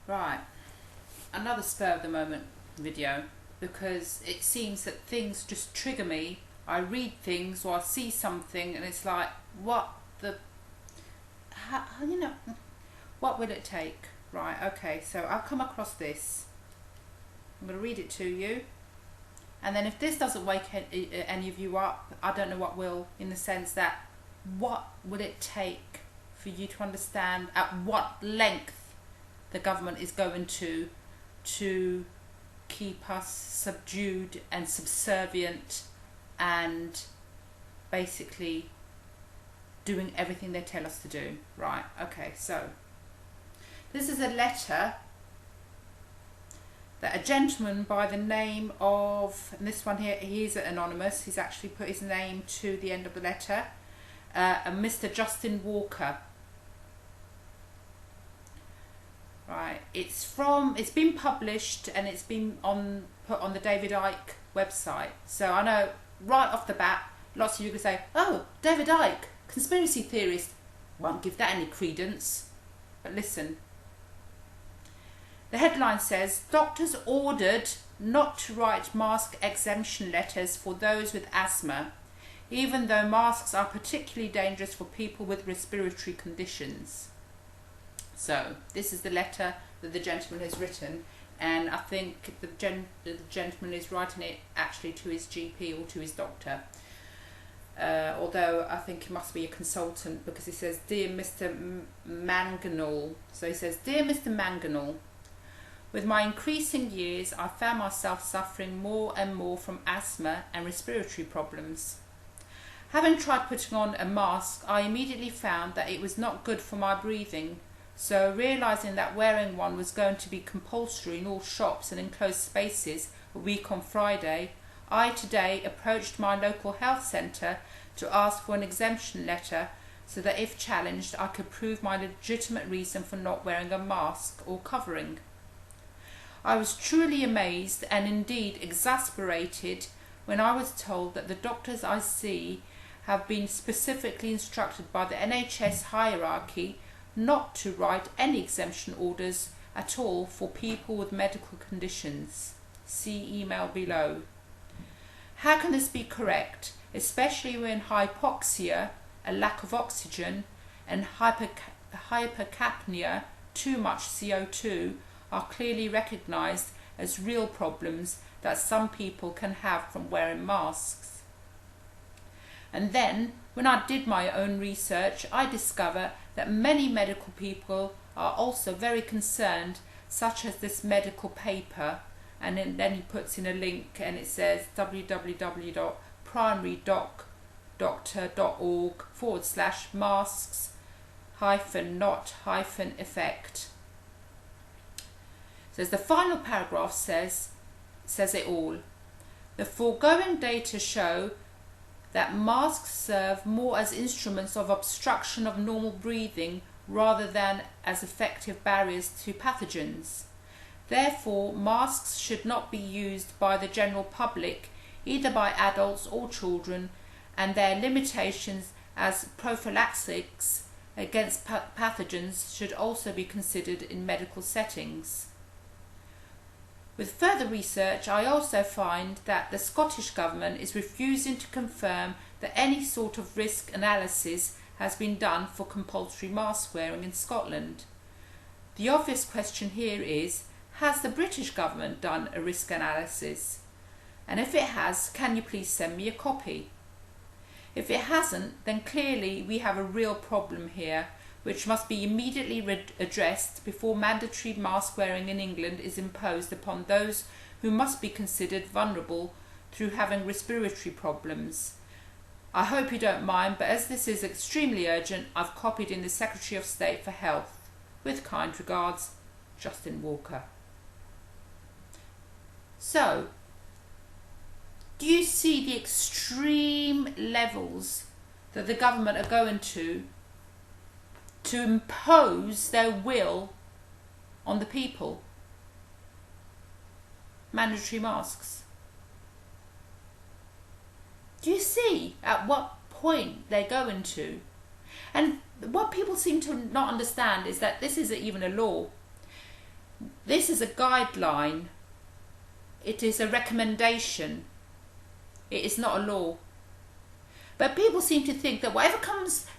Right, another spur of the moment video, because it seems that things just trigger me. I read things or I see something and it's like, what the, how, what will it take? Right, okay, so I've come across this. I'm going to read it to you. And then if this doesn't wake any of you up, I don't know what will, in the sense that what will it take for you to understand at what length the government is going to keep us subdued and subservient and basically doing everything they tell us to do. Right, okay, so this is a letter that a gentleman by the name of, and this one here, he's anonymous, he's actually put his name to the end of the letter, Mr. Justin Walker. Right, it's been published and it's been put on the David Icke website. So I know right off the bat, lots of you can say, oh, David Icke, conspiracy theorist, won't give that any credence. But listen, the headline says, doctors ordered not to write mask exemption letters for those with asthma, even though masks are particularly dangerous for people with respiratory conditions. So this is the letter that the gentleman has written, and I think the gentleman is writing it actually to his GP or to his doctor. Although I think he must be a consultant, because he says, Dear Mr. Manganall. So he says, Dear Mr. Manganall, with my increasing years, I found myself suffering more and more from asthma and respiratory problems. Having tried putting on a mask, I immediately found that it was not good for my breathing. So, realising that wearing one was going to be compulsory in all shops and enclosed spaces a week on Friday, I today approached my local health centre to ask for an exemption letter so that if challenged I could prove my legitimate reason for not wearing a mask or covering. I was truly amazed and indeed exasperated when I was told that the doctors I see have been specifically instructed by the NHS hierarchy not to write any exemption orders at all for people with medical conditions. See email below. How can this be correct, especially when hypoxia, a lack of oxygen, and hypercapnia, too much CO2, are clearly recognised as real problems that some people can have from wearing masks? And then, when I did my own research, I discover that many medical people are also very concerned, such as this medical paper, and then he puts in a link and it says www.primarydoctor.org/masks-not-effect. Says the final paragraph says it all. The foregoing data show that masks serve more as instruments of obstruction of normal breathing rather than as effective barriers to pathogens. Therefore, masks should not be used by the general public, either by adults or children, and their limitations as prophylaxis against pathogens should also be considered in medical settings. With further research, I also find that the Scottish Government is refusing to confirm that any sort of risk analysis has been done for compulsory mask wearing in Scotland. The obvious question here is, has the British Government done a risk analysis? And if it has, can you please send me a copy? If it hasn't, then clearly we have a real problem here, which must be immediately addressed before mandatory mask wearing in England is imposed upon those who must be considered vulnerable through having respiratory problems. I hope you don't mind, but as this is extremely urgent, I've copied in the Secretary of State for Health. With kind regards, Justin Walker. So, do you see the extreme levels that the government are going to impose their will on the people? Mandatory masks. Do you see at what point they're going to? And what people seem to not understand is that this isn't even a law. This is a guideline. It is a recommendation. It is not a law. But people seem to think that whatever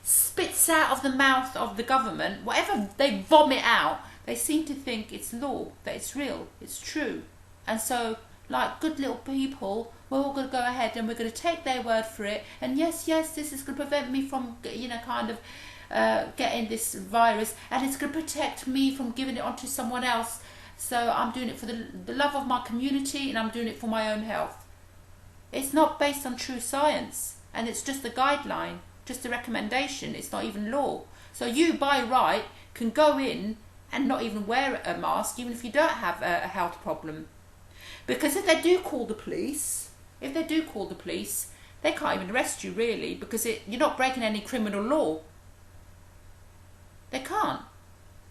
spits out of the mouth of the government, whatever they vomit out, they seem to think it's law, that it's real, it's true. And so, like good little people, we're all going to go ahead and we're going to take their word for it. And yes, this is going to prevent me from, getting this virus. And it's going to protect me from giving it on to someone else. So I'm doing it for the love of my community, and I'm doing it for my own health. It's not based on true science. And it's just a guideline, just a recommendation. It's not even law. So you, by right, can go in and not even wear a mask, even if you don't have a health problem. Because if they do call the police, they can't even arrest you, really, because you're not breaking any criminal law. They can't.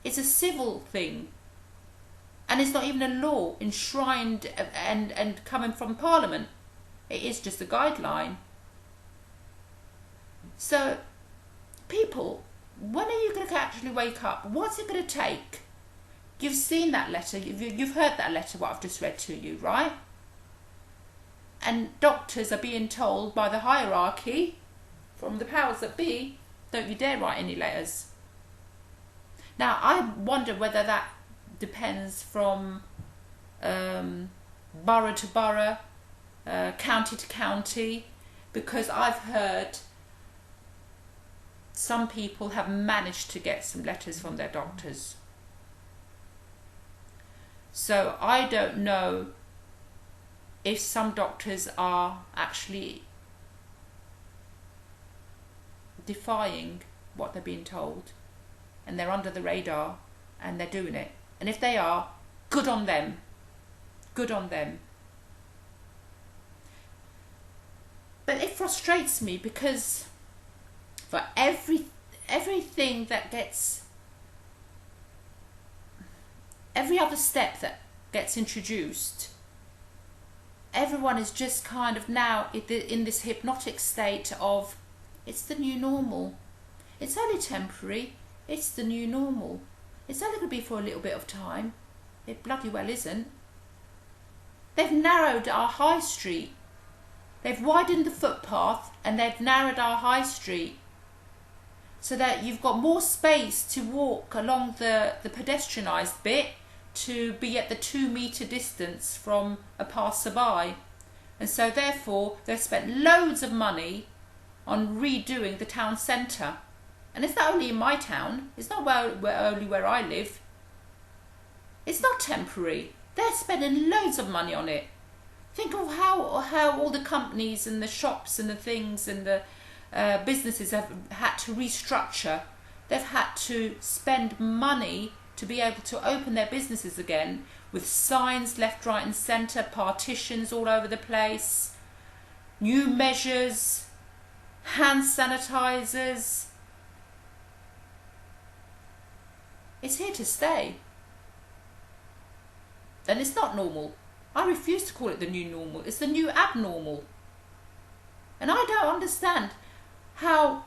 It's a civil thing. And it's not even a law enshrined and coming from Parliament. It is just a guideline. So, people, when are you going to actually wake up? What's it going to take? You've seen that letter. You've heard that letter, what I've just read to you, right? And doctors are being told by the hierarchy, from the powers that be, don't you dare write any letters. Now, I wonder whether that depends from borough to borough, county to county, because I've heard some people have managed to get some letters from their doctors. So I don't know if some doctors are actually defying what they're being told, and they're under the radar and they're doing it. And if they are, good on them. Good on them. But it frustrates me because for everything that gets, every other step that gets introduced, everyone is just kind of now in this hypnotic state of, it's the new normal. It's only temporary. It's the new normal. It's only going to be for a little bit of time. It bloody well isn't. They've narrowed our high street. They've widened the footpath and they've narrowed our high street, so that you've got more space to walk along the pedestrianised bit, to be at the 2 metre distance from a passerby. And so therefore they've spent loads of money on redoing the town centre. And it's not only in my town, it's not only where I live. It's not temporary. They're spending loads of money on it. Think of how all the companies and the shops and the things and the businesses have had to restructure. They've had to spend money to be able to open their businesses again, with signs left, right and centre, partitions all over the place, new measures, hand sanitisers. It's here to stay. And it's not normal. I refuse to call it the new normal. It's the new abnormal. And I don't understand how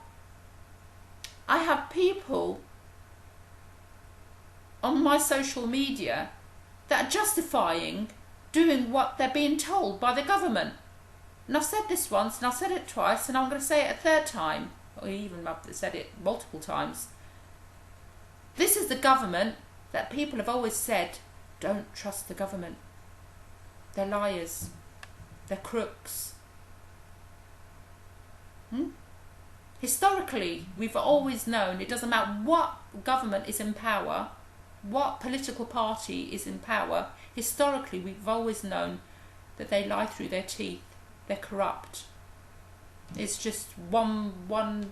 I have people on my social media that are justifying doing what they're being told by the government. And I've said this once, and I've said it twice, and I'm going to say it a third time, or even I've said it multiple times. This is the government that people have always said, don't trust the government. They're liars. They're crooks. Historically, we've always known, it doesn't matter what government is in power, what political party is in power, historically we've always known that they lie through their teeth. They're corrupt. It's just one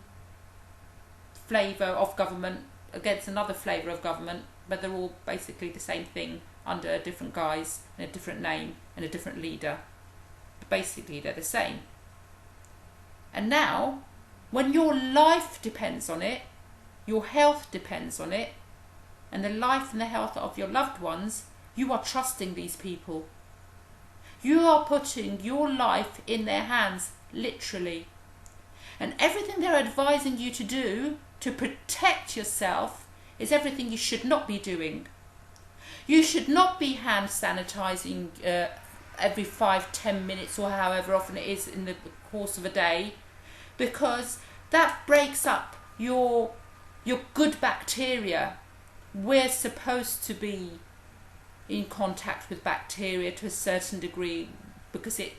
flavour of government against another flavour of government, but they're all basically the same thing under a different guise and a different name and a different leader. But basically they're the same. And now, when your life depends on it, your health depends on it, and the life and the health of your loved ones, you are trusting these people. You are putting your life in their hands, literally. And everything they're advising you to do to protect yourself is everything you should not be doing. You should not be hand sanitizing every 5-10 minutes or however often it is in the course of a day, because that breaks up your good bacteria. We're supposed to be in contact with bacteria to a certain degree because it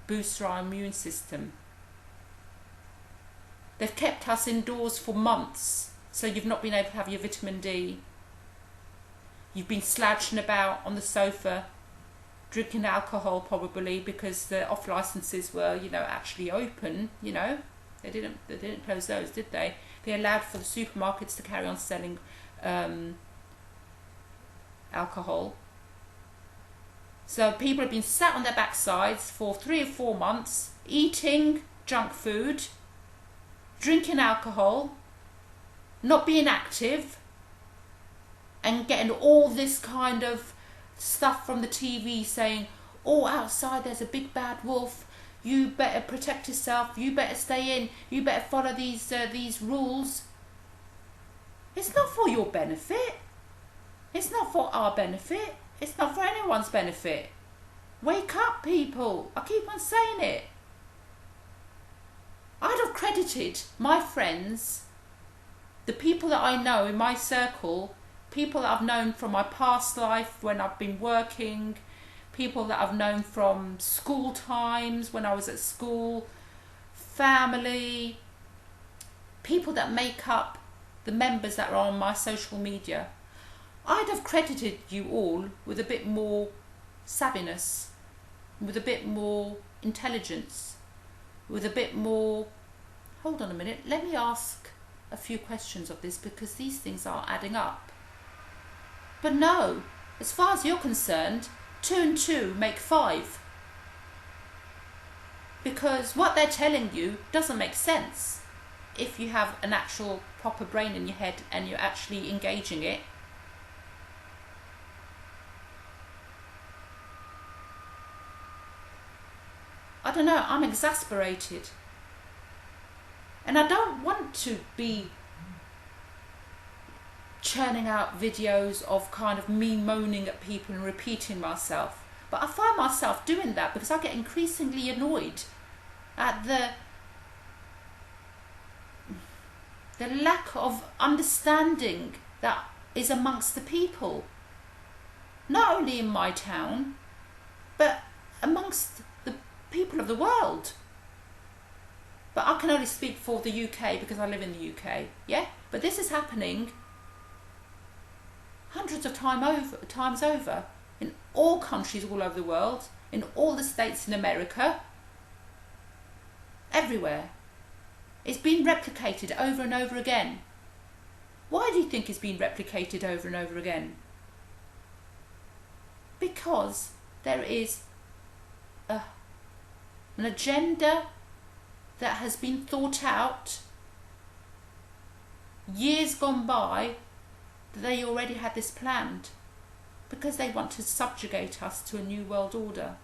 boosts our immune system. They've kept us indoors for months, so you've not been able to have your vitamin D. You've been slouching about on the sofa, drinking alcohol probably because the off licenses were, actually open. They didn't close those, did they? They allowed for the supermarkets to carry on selling alcohol. So people have been sat on their backsides for 3 or 4 months, eating junk food, drinking alcohol, not being active, and getting all this kind of stuff from the TV saying, oh, outside there's a big bad wolf, you better protect yourself, you better stay in, you better follow these rules. It's not for your benefit. It's not for our benefit. It's not for anyone's benefit. Wake up, people. I keep on saying it. I'd have credited my friends, the people that I know in my circle, people that I've known from my past life when I've been working, people that I've known from school times when I was at school, family, people that make up the members that are on my social media. I'd have credited you all with a bit more savviness, with a bit more intelligence, with a bit more... Hold on a minute, let me ask a few questions of this because these things are adding up. But no, as far as you're concerned, 2 and 2 make 5. Because what they're telling you doesn't make sense if you have an actual proper brain in your head and you're actually engaging it. I don't know, I'm exasperated. And I don't want to be churning out videos of kind of me moaning at people and repeating myself. But I find myself doing that because I get increasingly annoyed at the lack of understanding that is amongst the people. Not only in my town, but amongst the people of the world. But I can only speak for the UK because I live in the UK, yeah? But this is happening hundreds of times over in all countries all over the world, in all the states in America, everywhere. It's been replicated over and over again. Why do you think it's been replicated over and over again? Because there is an agenda that has been thought out years gone by, that they already had this planned because they want to subjugate us to a new world order.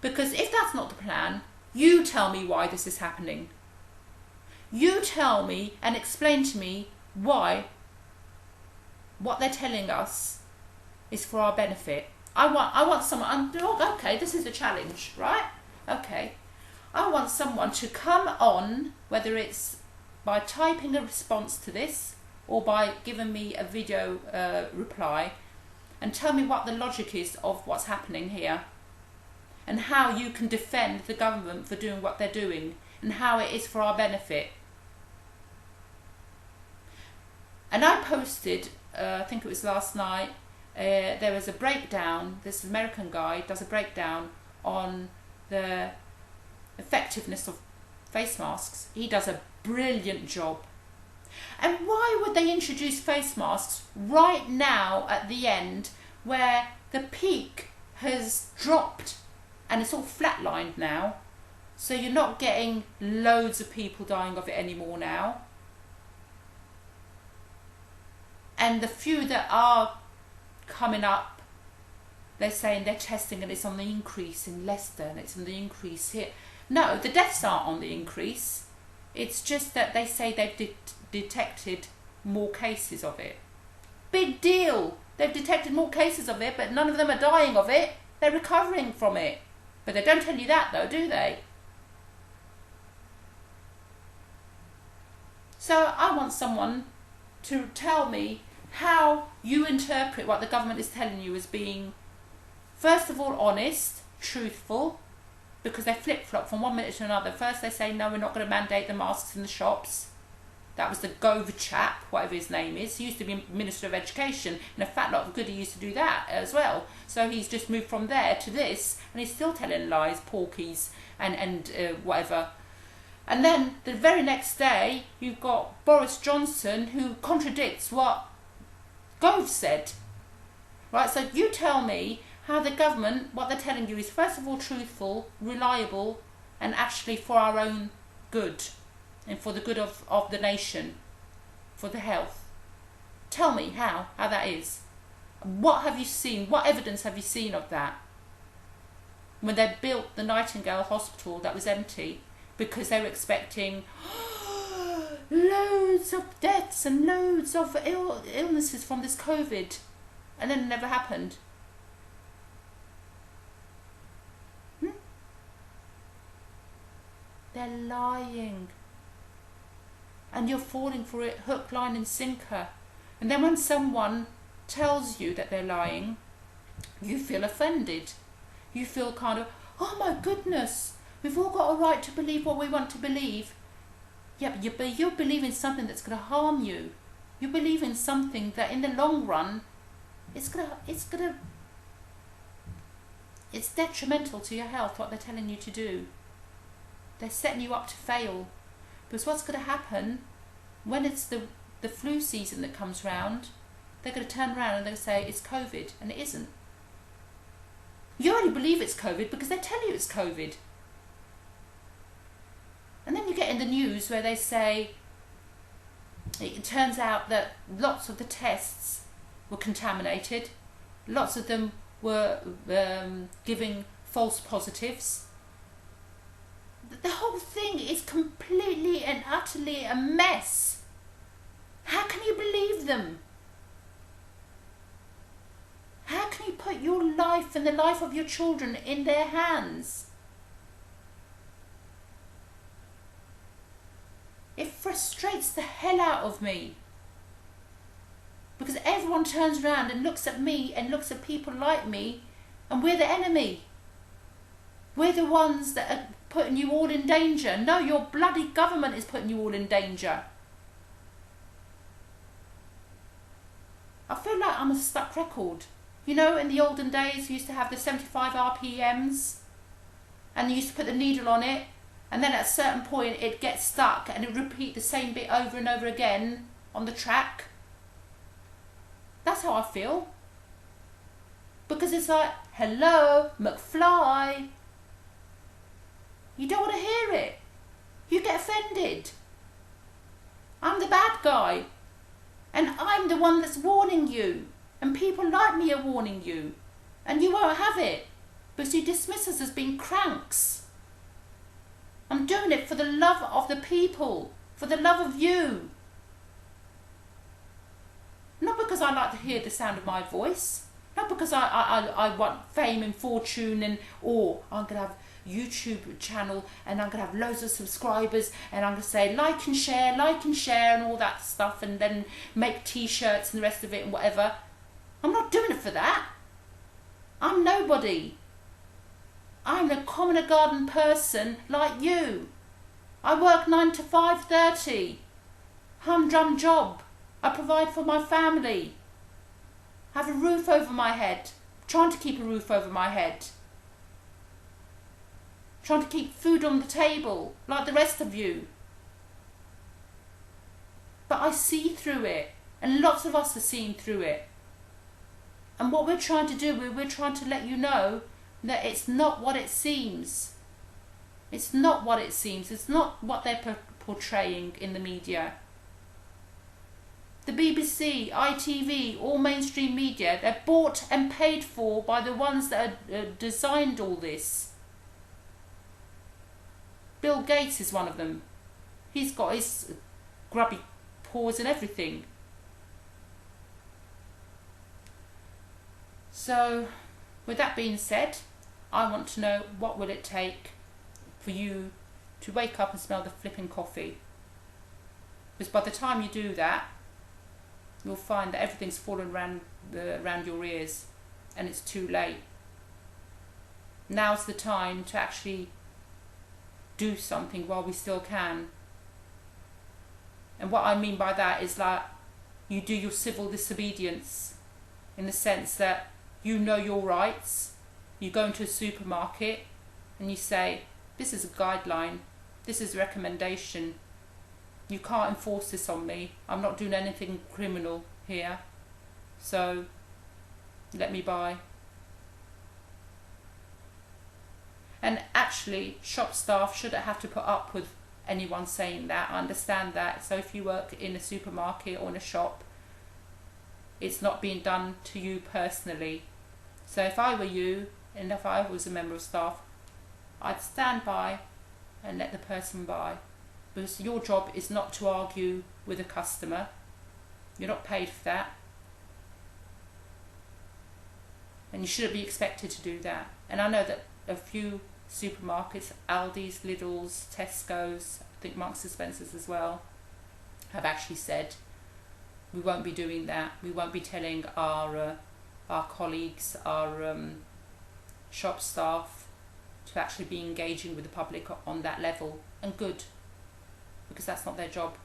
Because if that's not the plan, you tell me why this is happening. You tell me and explain to me why what they're telling us is for our benefit. I want someone, okay, this is a challenge, right? Okay. I want someone to come on, whether it's by typing a response to this or by giving me a video reply, and tell me what the logic is of what's happening here and how you can defend the government for doing what they're doing and how it is for our benefit. And I posted, I think it was last night, there was a breakdown, this American guy does a breakdown on the effectiveness of face masks. He does a brilliant job. And why would they introduce face masks right now at the end where the peak has dropped and it's all flatlined now, so you're not getting loads of people dying of it anymore now, and the few that are coming up, they're saying they're testing and it's on the increase in Leicester and it's on the increase here. No, the deaths aren't on the increase. It's just that they say they've detected more cases of it. Big deal. They've detected more cases of it, but none of them are dying of it. They're recovering from it. But they don't tell you that though, do they? So I want someone to tell me how you interpret what the government is telling you as being, first of all, honest, truthful, because they flip-flop from one minute to another. First they say, no, we're not going to mandate the masks in the shops. That was the Gove chap, whatever his name is. He used to be Minister of Education, and a fat lot of goody used to do that as well. So he's just moved from there to this, and he's still telling lies, porkies, and whatever. And then the very next day, you've got Boris Johnson, who contradicts what Gove said. Right, so you tell me how the government, what they're telling you is first of all truthful, reliable, and actually for our own good and for the good of the nation, for the health. Tell me how that is. What have you seen? What evidence have you seen of that? When they built the Nightingale Hospital that was empty because they were expecting loads of deaths and loads of illnesses from this COVID, and then it never happened. They're lying. And you're falling for it hook, line and sinker. And then when someone tells you that they're lying, you feel offended. You feel kind of, oh my goodness, we've all got a right to believe what we want to believe. Yeah, but you're believing something that's going to harm you. You believe in something that in the long run, it's detrimental to your health, what they're telling you to do. They're setting you up to fail. Because what's going to happen when it's the flu season that comes round, they're going to turn around and they're going to say it's COVID, and it isn't. You only believe it's COVID because they tell you it's COVID. And then you get in the news where they say it turns out that lots of the tests were contaminated, lots of them were giving false positives. The whole thing is completely and utterly a mess. How can you believe them? How can you put your life and the life of your children in their hands? It frustrates the hell out of me. Because everyone turns around and looks at me and looks at people like me, and we're the enemy. We're the ones that are putting you all in danger. No, your bloody government is putting you all in danger. I feel like I'm a stuck record. You know, in the olden days, you used to have the 75 RPMs, and you used to put the needle on it, and then at a certain point it gets stuck and it would repeat the same bit over and over again on the track. That's how I feel. Because it's like, hello, McFly. You don't want to hear it. You get offended. I'm the bad guy. And I'm the one that's warning you. And people like me are warning you. And you won't have it. Because you dismiss us as being cranks. I'm doing it for the love of the people. For the love of you. Not because I like to hear the sound of my voice. Not because I want fame and fortune and, or I'm going to have YouTube channel and I'm going to have loads of subscribers and I'm going to say like and share and all that stuff and then make t-shirts and the rest of it and whatever. I'm not doing it for that. I'm nobody. I'm a common garden person like you. I work 9 to 5:30. Humdrum job. I provide for my family. Have a roof over my head. Trying to keep a roof over my head. Trying to keep food on the table, like the rest of you. But I see through it, and lots of us are seeing through it. And what we're trying to do, we're trying to let you know that it's not what it seems. It's not what it seems. It's not what they're portraying in the media. The BBC, ITV, all mainstream media, they're bought and paid for by the ones that designed all this. Bill Gates is one of them. He's got his grubby paws and everything. So with that being said, I want to know, what will it take for you to wake up and smell the flipping coffee? Because by the time you do that, you'll find that everything's fallen around your ears and it's too late. Now's the time to actually do something while we still can. And what I mean by that is like, you do your civil disobedience, in the sense that you know your rights. You go into a supermarket and you say, this is a guideline, this is a recommendation, you can't enforce this on me, I'm not doing anything criminal here, so let me buy. And actually, shop staff shouldn't have to put up with anyone saying that. I understand that. So if you work in a supermarket or in a shop, it's not being done to you personally. So if I were you, and if I was a member of staff, I'd stand by and let the person buy. Because your job is not to argue with a customer. You're not paid for that. And you shouldn't be expected to do that. And I know that a few supermarkets, Aldi's, Lidl's, Tesco's, I think Marks and Spencer's as well, have actually said, we won't be doing that. We won't be telling our colleagues, our shop staff, to actually be engaging with the public on that level. And good, because that's not their job.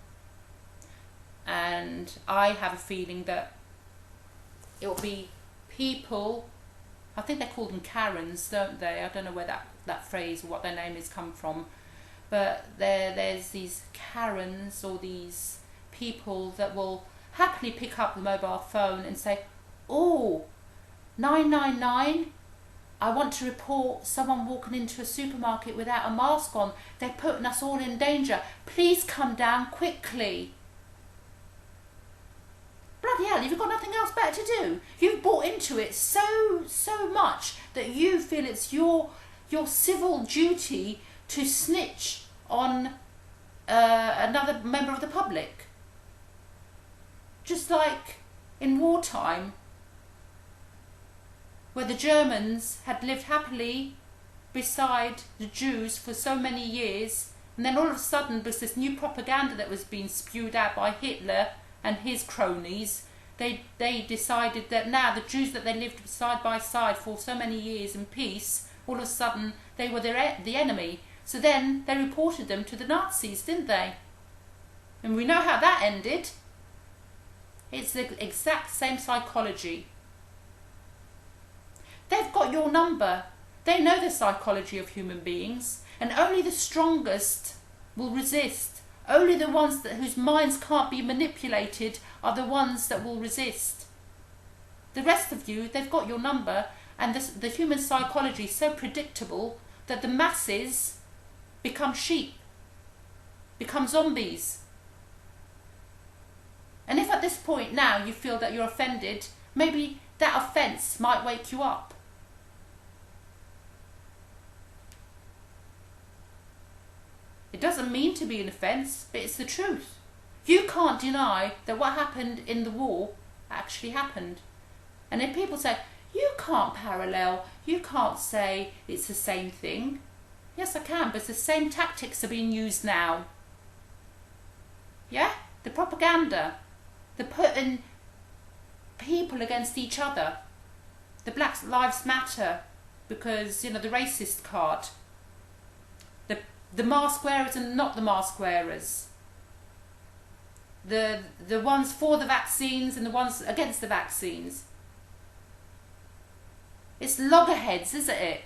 And I have a feeling that it will be people, I think they call them Karens, don't they? I don't know where that phrase or what their name is come from. But there's these Karens, or these people that will happily pick up the mobile phone and say, oh, 999, I want to report someone walking into a supermarket without a mask on. They're putting us all in danger. Please come down quickly. Bloody hell, you've got nothing else better to do. You've bought into it so much that you feel it's your civil duty to snitch on another member of the public. Just like in wartime, where the Germans had lived happily beside the Jews for so many years, and then all of a sudden there's this new propaganda that was being spewed out by Hitler and his cronies. They decided that now the Jews that they lived side by side for so many years in peace, all of a sudden they were the enemy. So then they reported them to the Nazis, didn't they? And we know how that ended. It's the exact same psychology. They've got your number. They know the psychology of human beings, and only the strongest will resist. Only the ones whose minds can't be manipulated are the ones that will resist. The rest of you, they've got your number, and the human psychology is so predictable that the masses become sheep, become zombies. And if at this point now you feel that you're offended, maybe that offence might wake you up. It doesn't mean to be an offence, but it's the truth. You can't deny that what happened in the war actually happened. And if people say, you can't parallel, you can't say it's the same thing. Yes, I can, but the same tactics are being used now. Yeah? The propaganda. They're putting people against each other. The Black Lives Matter, because, the racist card. The mask wearers and not the mask wearers. The ones for the vaccines and the ones against the vaccines. It's loggerheads, isn't it?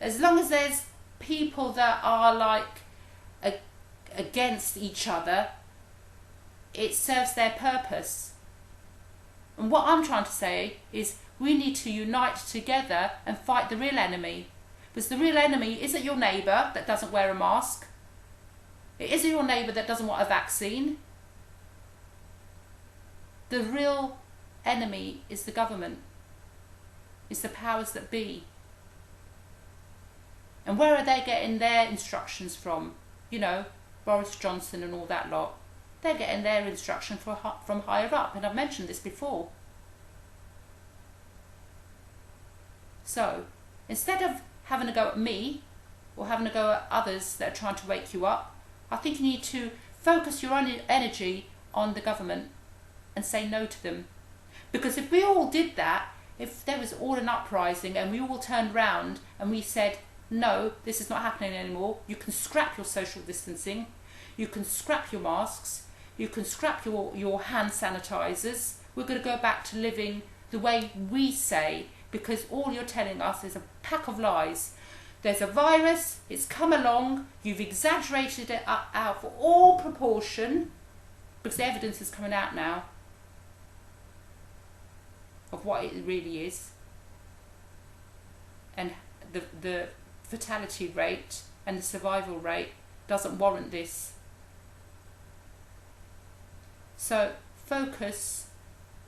As long as there's people that are against each other, it serves their purpose. And what I'm trying to say is we need to unite together and fight the real enemy. Because the real enemy isn't your neighbour that doesn't wear a mask. It isn't your neighbour that doesn't want a vaccine. The real enemy is the government. It's the powers that be. And where are they getting their instructions from? Boris Johnson and all that lot. They're getting their instruction from higher up. And I've mentioned this before. So instead of having a go at me or having a go at others that are trying to wake you up, I think you need to focus your own energy on the government and say no to them. Because if we all did that, if there was all an uprising and we all turned round and we said, no, this is not happening anymore, you can scrap your social distancing, you can scrap your masks, you can scrap your hand sanitizers, we're going to go back to living the way we say, because all you're telling us is a pack of lies. There's a virus, it's come along, you've exaggerated it out for all proportion, because the evidence is coming out now of what it really is, and the fatality rate and the survival rate doesn't warrant this. So focus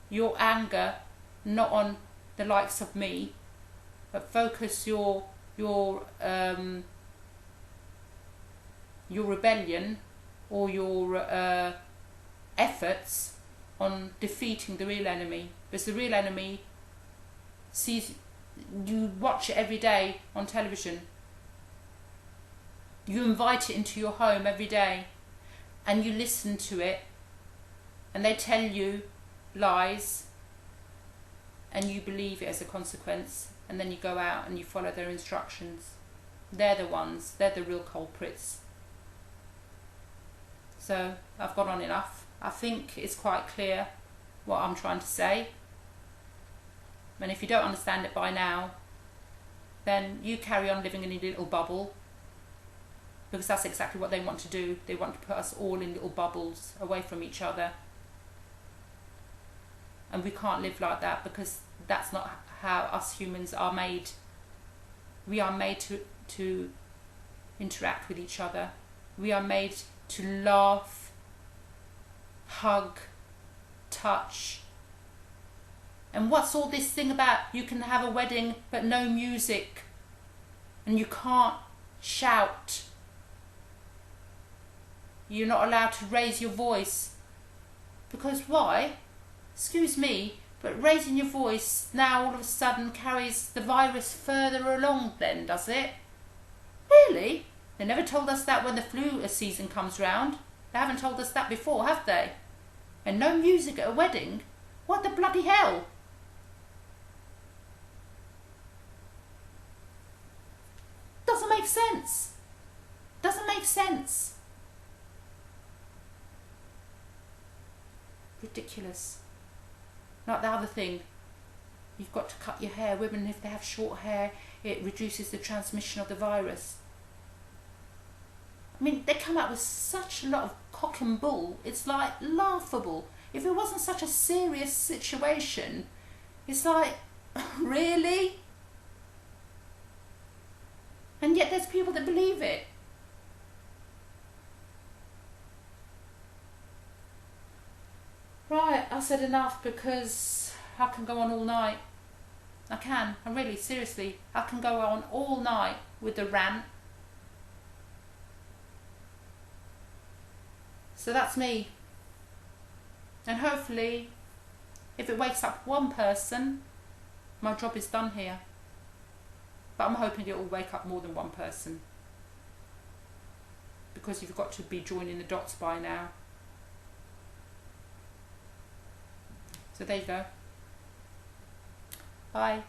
your anger not on the likes of me, but focus your rebellion or your efforts on defeating the real enemy, because the real enemy sees you, watch it every day on television, you invite it into your home every day and you listen to it, and they tell you lies and you believe it as a consequence, and then you go out and you follow their instructions. They're the ones, they're the real culprits. So I've gone on enough. I think it's quite clear what I'm trying to say, and if you don't understand it by now, then you carry on living in a little bubble, because that's exactly what they want to do. They want to put us all in little bubbles away from each other, and we can't live like that, because that's not how us humans are made. We are made to interact with each other. We are made to laugh, hug, touch. And what's all this thing about you can have a wedding but no music, and you can't shout, you're not allowed to raise your voice? Because why? Excuse me, but raising your voice now all of a sudden carries the virus further along then, does it? Really? They never told us that when the flu season comes round. They haven't told us that before, have they? And no music at a wedding? What the bloody hell? Doesn't make sense. Doesn't make sense. Ridiculous. Like the other thing, you've got to cut your hair. Women, if they have short hair, it reduces the transmission of the virus. I mean, they come out with such a lot of cock and bull, it's like laughable. If it wasn't such a serious situation, it's like, really? And yet there's people that believe it. Right, I said enough, because I can go on all night. I can, I really, seriously, I can go on all night with the rant. So that's me. And hopefully, if it wakes up one person, my job is done here. But I'm hoping it will wake up more than one person, because you've got to be joining the dots by now. So there you go. Bye.